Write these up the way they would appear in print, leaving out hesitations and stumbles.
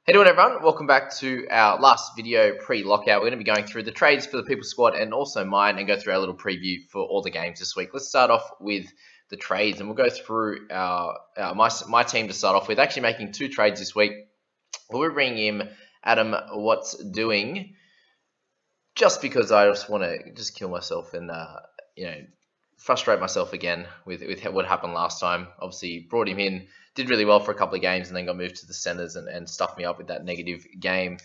Hey doing everyone, welcome back to our last video pre-lockout. We're going to be going through the trades for the People squad and also mine and go through our little preview for all the games this week. Let's start off with the trades and we'll go through my team to start off with. Actually making two trades this week. We're bringing in Adam What's Doing just because I just want to just kill myself and frustrate myself again with what happened last time. Obviously brought him in, did really well for a couple of games and then got moved to the centres and stuffed me up with that negative game.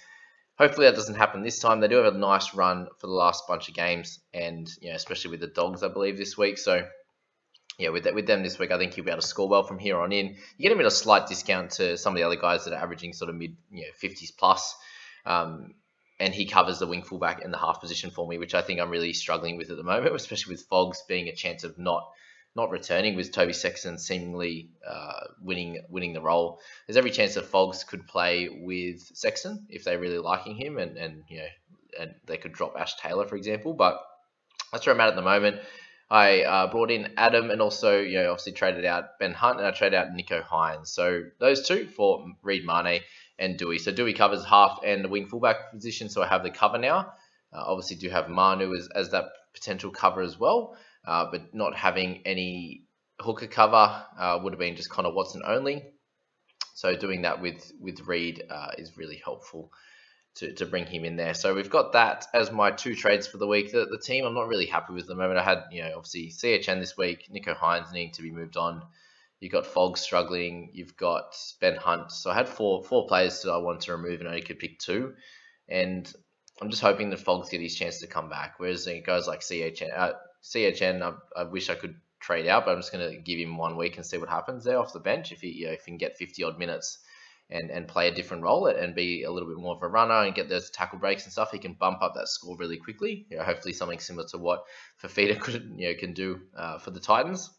Hopefully that doesn't happen this time. They do have a nice run for the last bunch of games and especially with the Dogs I believe this week. So yeah, with them this week, I think he'll be able to score well from here on in. You get him at a slight discount to some of the other guys that are averaging sort of mid 50s plus. And he covers the wing fullback and the half position for me, which I think I'm really struggling with at the moment, especially with Fogs being a chance of not returning, with Toby Sexton seemingly winning the role. There's every chance that Fogs could play with Sexton if they're really liking him, and they could drop Ash Taylor, for example. But that's where I'm at the moment. I brought in Adam and also obviously traded out Ben Hunt, and I traded out Nikko Heinz. So those two for Reid Mane and Dewey. So Dewey covers half and the wing fullback position, so I have the cover now. Obviously do have Manu as that potential cover as well, but not having any hooker cover would have been just Connor Watson only. So doing that with Reid is really helpful to bring him in there. So we've got that as my two trades for the week. The team I'm not really happy with at the moment. I had obviously CHN this week, Nikko Heinz needing to be moved on. You've got Fogg struggling. You've got Ben Hunt. So I had four players that I wanted to remove and only could pick two. And I'm just hoping that Fogg's get his chance to come back. Whereas it goes like CHN, I wish I could trade out, but I'm just going to give him 1 week and see what happens there off the bench. If he can get 50 odd minutes and play a different role and be a little bit more of a runner and get those tackle breaks and stuff, he can bump up that score really quickly. Hopefully something similar to what Fafita can do for the Titans.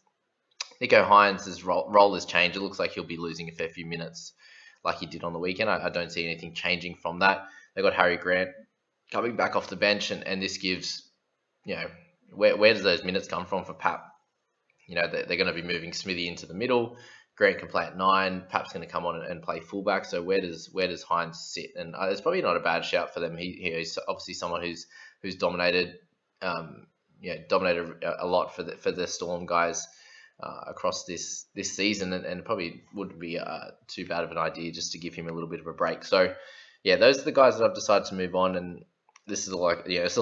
Nikko Heinz' role has changed. It looks like he'll be losing a fair few minutes like he did on the weekend. I don't see anything changing from that. They got Harry Grant coming back off the bench, and this gives, where does those minutes come from for Pap? They're going to be moving Smithy into the middle. Grant can play at 9. Pap's going to come on and play fullback. So where does Heinz sit? And it's probably not a bad shout for them. He's obviously someone who's dominated, dominated a lot for the Storm guys across this season, and probably wouldn't be too bad of an idea just to give him a little bit of a break. So yeah, those are the guys that I've decided to move on, and this is all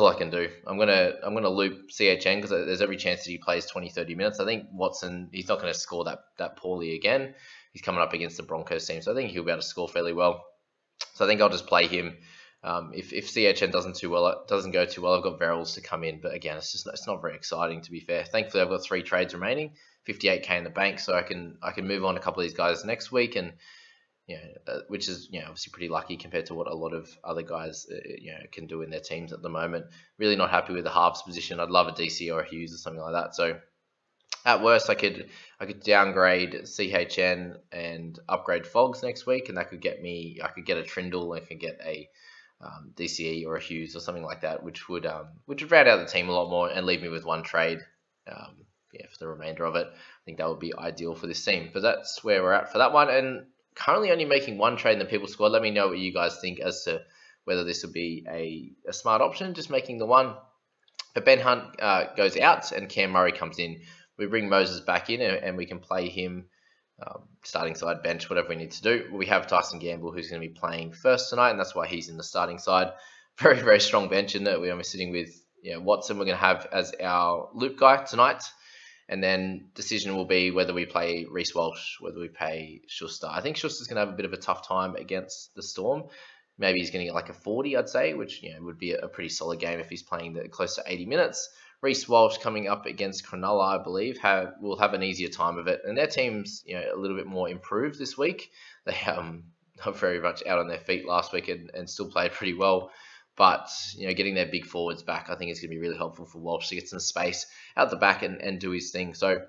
I can do. I'm gonna loop CHN because there's every chance that he plays 20-30 minutes. I think Watson, he's not going to score that poorly again. He's coming up against the Broncos team, so I think he'll be able to score fairly well. So I think I'll just play him. If CHN doesn't go too well, I've got Verrills to come in. But again, it's not very exciting, to be fair. Thankfully, I've got 3 trades remaining, 58k in the bank, so I can move on a couple of these guys next week, and which is obviously pretty lucky compared to what a lot of other guys can do in their teams at the moment. Really not happy with the halves position. I'd love a DC or a Hughes or something like that. So at worst, I could downgrade CHN and upgrade Fogs next week, and that could get me. I could get a Trindle, I could get a DCE or a Hughes or something like that, which would round out the team a lot more and leave me with 1 trade. For the remainder of it, I think that would be ideal for this team. But that's where we're at for that one, and currently only making 1 trade in the People squad. Let me know what you guys think as to whether this would be a smart option, just making the 1. But Ben Hunt goes out and Cam Murray comes in. We bring Moses back in and we can play him starting side, bench, whatever we need to do. We have Tyson Gamble, who's going to be playing first tonight, and that's why he's in the starting side. Very, very strong bench in that. We're sitting with Watson. We're going to have as our loop guy tonight. And then decision will be whether we play Rhys Walsh, whether we play Schuster. I think Schuster's going to have a bit of a tough time against the Storm. Maybe he's going to get like a 40, I'd say, which would be a pretty solid game if he's playing close to 80 minutes. Rhys Walsh coming up against Cronulla, I believe, will have an easier time of it. And their team's a little bit more improved this week. They are very much out on their feet last week and still played pretty well. But getting their big forwards back, I think is going to be really helpful for Walsh to get some space out the back and do his thing. So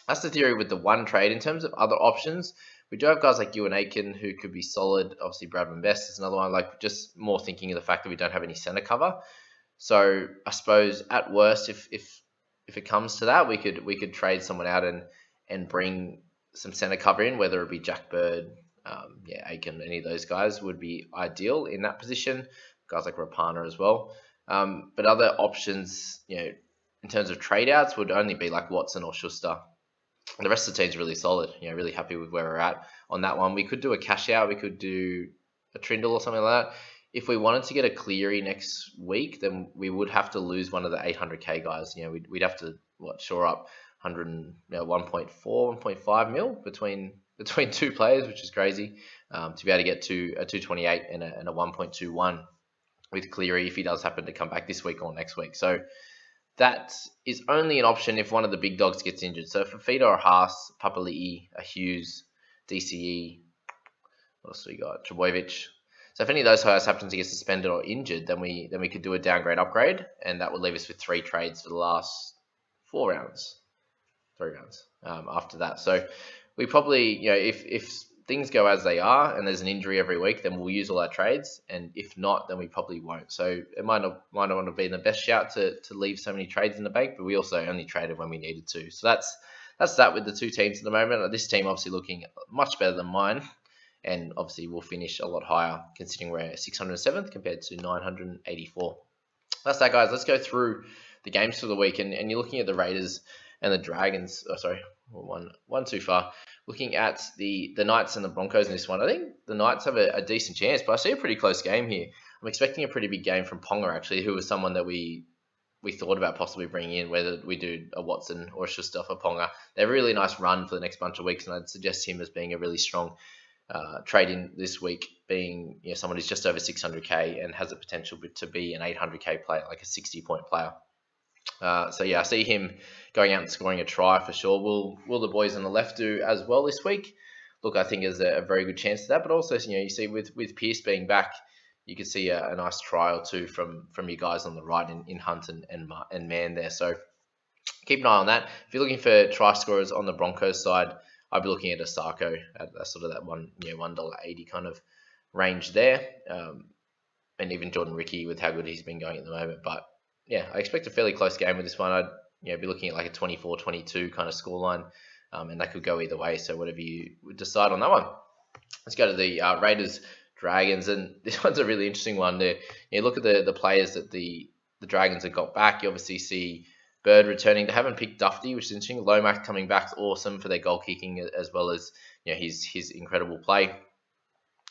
that's the theory with the 1 trade. In terms of other options, we do have guys like Ewan Aitken who could be solid. Obviously, Bradman Best is another one. Like, just more thinking of the fact that we don't have any centre cover. So I suppose at worst, if it comes to that, we could trade someone out and bring some centre cover in, whether it be Jack Bird Yeah, Aiken, any of those guys would be ideal in that position. Guys like Rapana as well. But other options, in terms of trade outs, would only be like Watson or Schuster. The rest of the team's really solid. Really happy with where we're at on that one. We could do a cash out. We could do a Trindle or something like that. If we wanted to get a Cleary next week, then we would have to lose one of the 800k guys. We'd have to shore up 100, 1.4, 1.5 mil between two players, which is crazy. To be able to get to a 228 and a 1.21 with Cleary if he does happen to come back this week or next week. So that is only an option if one of the big dogs gets injured. So for Fafita or Haas, Papali'i, a Hughes, DCE, what else do we got? Trebojevic. So if any of those guys happen to get suspended or injured, then we could do a downgrade upgrade, and that would leave us with 3 trades for the last 3 rounds after that. So we probably, if things go as they are and there's an injury every week, then we'll use all our trades, and if not, then we probably won't. So it might not want to be the best shout to leave so many trades in the bank, but we also only traded when we needed to. So that's that with the 2 teams at the moment. This team obviously looking much better than mine, and obviously we'll finish a lot higher considering we're 607th compared to 984. That's that, guys. Let's go through the games for the week, and you're looking at the Raiders and the Dragons. Oh, sorry, one too far. Looking at the Knights and the Broncos in this one, I think the Knights have a decent chance, but I see a pretty close game here. I'm expecting a pretty big game from Ponga, actually, who was someone that we thought about possibly bringing in, whether we do a Watson or a Schuster for Ponga. They have a really nice run for the next bunch of weeks, and I'd suggest him as being a really strong trade in this week, being someone who's just over 600k and has the potential to be an 800k player, like a 60-point player. So yeah, I see him going out and scoring a try for sure. Will the boys on the left do as well this week? Look, I think there's a very good chance of that, but also you see with Pearce being back, you can see a nice try or two from you guys on the right in Hunt and Man there. So keep an eye on that. If you're looking for try scorers on the Broncos side, I'd be looking at Asako at sort of that $1.80 kind of range there, and even Jordan Ricky with how good he's been going at the moment. But yeah, I expect a fairly close game with this one. I'd be looking at like a 24-22 kind of scoreline, and that could go either way. So whatever you would decide on that one. Let's go to the Raiders Dragons, and this one's a really interesting one. There, look at the players that the Dragons have got back. You obviously see Bird returning. They haven't picked Dufty, which is interesting. Lomax coming back is awesome for their goal kicking, as well as his incredible play.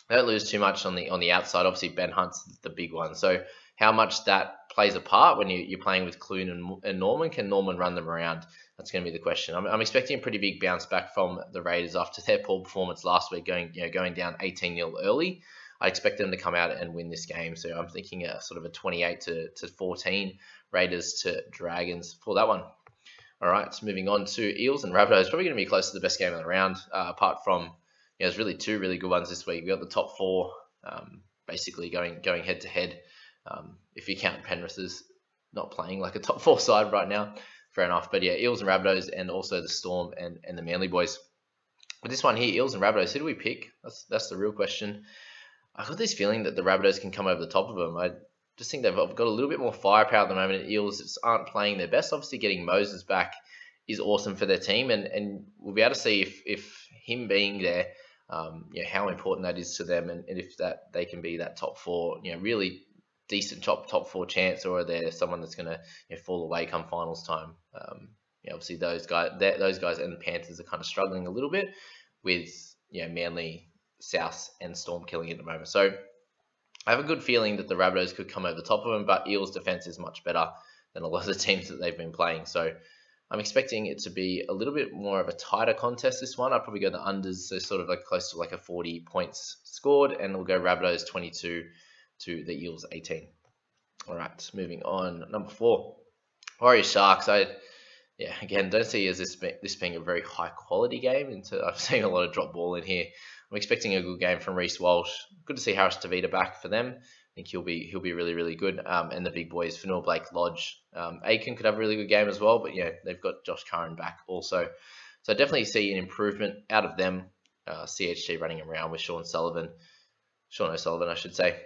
They don't lose too much on the outside. Obviously, Ben Hunt's the big one. So how much that plays a part when you're playing with Clune and Norman? Can Norman run them around? That's going to be the question. I'm expecting a pretty big bounce back from the Raiders after their poor performance last week, going down 18-0 early. I expect them to come out and win this game. So I'm thinking a sort of a 28 to 14 Raiders to Dragons for that one. All right, so moving on to Eels and Rabbitohs. Probably going to be close to the best game of the round, apart from there's really 2 really good ones this week. We got the top 4 basically going head to head. If you count Penrith as not playing like a top 4 side right now, fair enough. But yeah, Eels and Rabbitohs, and also the Storm and the Manly boys. But this one here, Eels and Rabbitohs, who do we pick? That's the real question. I've got this feeling that the Rabbitohs can come over the top of them. I just think they've got a little bit more firepower at the moment. Eels just aren't playing their best. Obviously, getting Moses back is awesome for their team, and we'll be able to see if him being there, how important that is to them, and if that they can be that top 4, really decent top 4 chance, or are there someone that's going to fall away come finals time? Obviously those guys and the Panthers are kind of struggling a little bit with Manly, South, and Storm killing it at the moment. So I have a good feeling that the Rabbitohs could come over the top of them, but Eels' defense is much better than a lot of the teams that they've been playing. So I'm expecting it to be a little bit more of a tighter contest, this one. I'll probably go the unders, so sort of like close to like a 40 points scored, and we'll go Rabbitohs 22 to the Eels 18. All right, moving on. Number 4, Warriors Sharks. Again, don't see as this being a very high quality game. I'm seeing a lot of drop ball in here. I'm expecting a good game from Rhys Walsh. Good to see Harris Tavita back for them. I think he'll be really, really good. And the big boys, Fanua Blake Lodge. Aiken could have a really good game as well, but they've got Josh Curran back also. So I definitely see an improvement out of them. CHT running around with Sean O'Sullivan, I should say.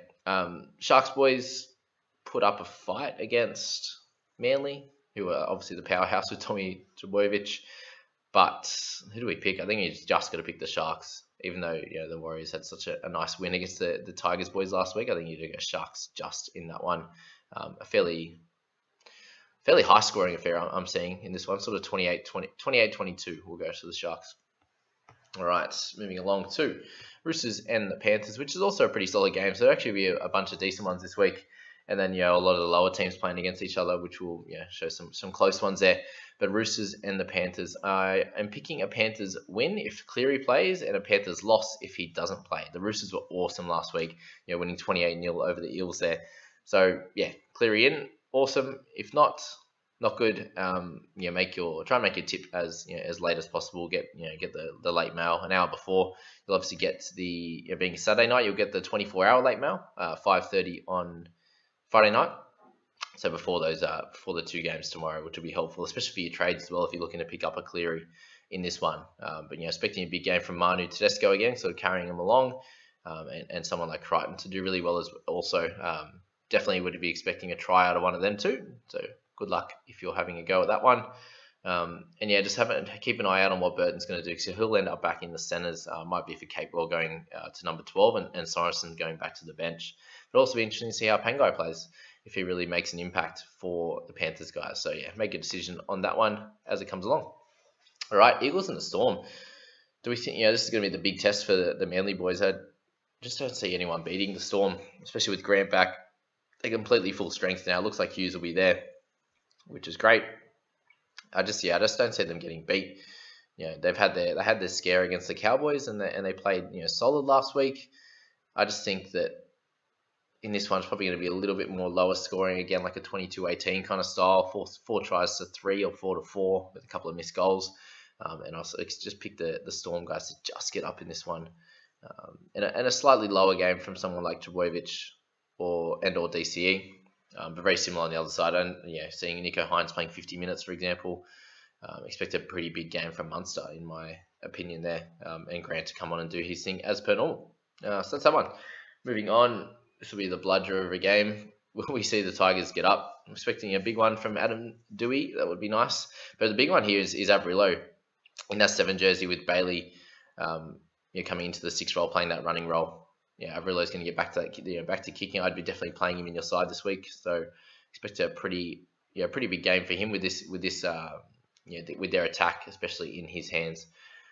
Sharks boys put up a fight against Manly, who are obviously the powerhouse with Tommy Trbojevic. But who do we pick? I think he's just got to pick the Sharks. even though the Warriors had such a nice win against the Tigers boys last week, I think you do go Sharks just in that one. A fairly high scoring affair I'm seeing in this one, sort of 28-22 will go to the Sharks. All right, moving along to Roosters and the Panthers, which is also a pretty solid game. So there'll actually be a bunch of decent ones this week. And then, a lot of the lower teams playing against each other, which will show some close ones there. But Roosters and the Panthers, I am picking a Panthers win if Cleary plays and a Panthers loss if he doesn't play. The Roosters were awesome last week, winning 28-0 over the Eels there. So, Cleary in, awesome. If not good. Try and make your tip as late as possible. Get the late mail an hour before. You'll obviously get the being Saturday night. You'll get the 24-hour late mail, 5:30 on Friday night. So before the two games tomorrow, which will be helpful, especially for your trades as well if you're looking to pick up a Cleary in this one. But expecting a big game from Manu Tedesco again, sort of carrying him along, and someone like Crichton to do really well as also. Definitely would be expecting a try out of one of them too. So good luck if you're having a go at that one. Just keep an eye out on what Burton's going to do, because he'll end up back in the centres. Might be for Capewell going to number 12 and Sorensen going back to the bench. It'll also be interesting to see how Pangai plays, if he really makes an impact for the Panthers guys. So make a decision on that one as it comes along. All right, Eagles and the Storm. Do we think this is going to be the big test for the Manly boys? I just don't see anyone beating the Storm, especially with Grant back. They're completely full strength now. It looks like Hughes will be there, which is great. I just don't see them getting beat. They had their scare against the Cowboys and they played solid last week. I just think that in this one it's probably going to be a little bit more lower scoring again, like a 22-18 kind of style, four tries to 3 or 4-4 with a couple of missed goals. And also just pick the Storm guys to just get up in this one, and a slightly lower game from someone like Trbojevic or DCE, but very similar on the other side. And seeing Nikko Heinz playing 50 minutes, for example, expect a pretty big game from Munster, in my opinion there, and Grant to come on and do his thing as per normal. So that's that one. Moving on, this will be the bludger of a game. We see the Tigers get up. I'm expecting a big one from Adam Dewey. That would be nice. But the big one here is Averillo in that 7 jersey with Bailey coming into the 6 role, playing that running role. Averillo's going to get back to that, back to kicking. I'd be definitely playing him in your side this week. So expect a pretty big game for him with their attack, especially in his hands.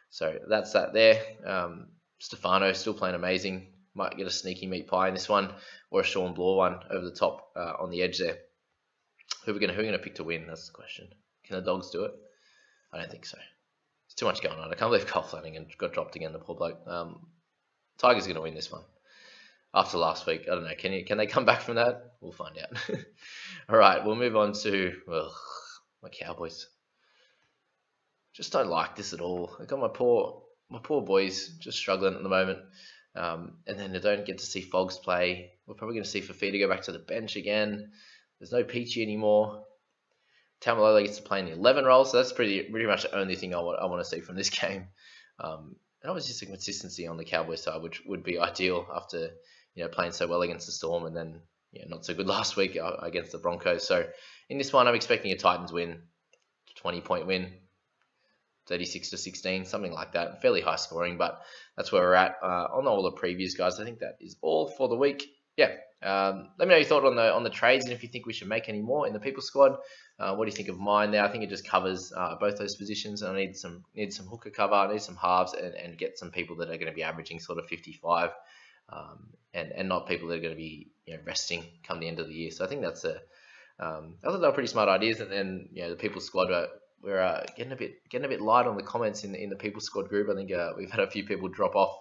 So that's that there. Stefano still playing amazing. Might get a sneaky meat pie in this one, or a Sean Bloor one over the top on the edge there. Who are we going to pick to win? That's the question. Can the Dogs do it? I don't think so. There's too much going on. I can't believe Cole Flanagan got dropped again, the poor bloke. Tigers are going to win this one. After last week, I don't know. Can they come back from that? We'll find out. All right, we'll move on to my Cowboys. Just don't like this at all. I got my poor boys just struggling at the moment. And then they don't get to see Fogs play. We're probably going to see Fafita go back to the bench again. There's no Peachy anymore. Tamalolo gets to play in the 11 role, so that's pretty much the only thing I want to see from this game. And obviously just a consistency on the Cowboys side, which would be ideal after playing so well against the Storm and then not so good last week against the Broncos. So in this one, I'm expecting a Titans win, 20-point win, 36-16, something like that. Fairly high scoring, but that's where we're at on all the previews, guys. I think that is all for the week. Let me know your thought on the trades and if you think we should make any more in the People Squad. What do you think of mine there? I think it just covers both those positions, and I need some hooker cover. I need some halves and get some people that are going to be averaging sort of 55, and not people that are going to be resting come the end of the year. So I think I thought they were pretty smart ideas. And then the People Squad we're getting a bit light on the comments in the People Squad group. I think we've had a few people drop off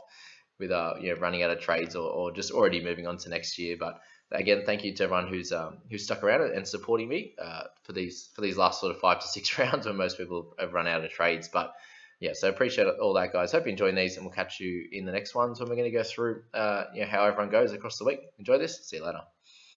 with running out of trades or just already moving on to next year. But again, thank you to everyone who's stuck around and supporting me for these last sort of 5 to 6 rounds when most people have run out of trades. But so appreciate all that, guys. Hope you're enjoying these, and we'll catch you in the next ones when we're going to go through how everyone goes across the week. Enjoy this. See you later.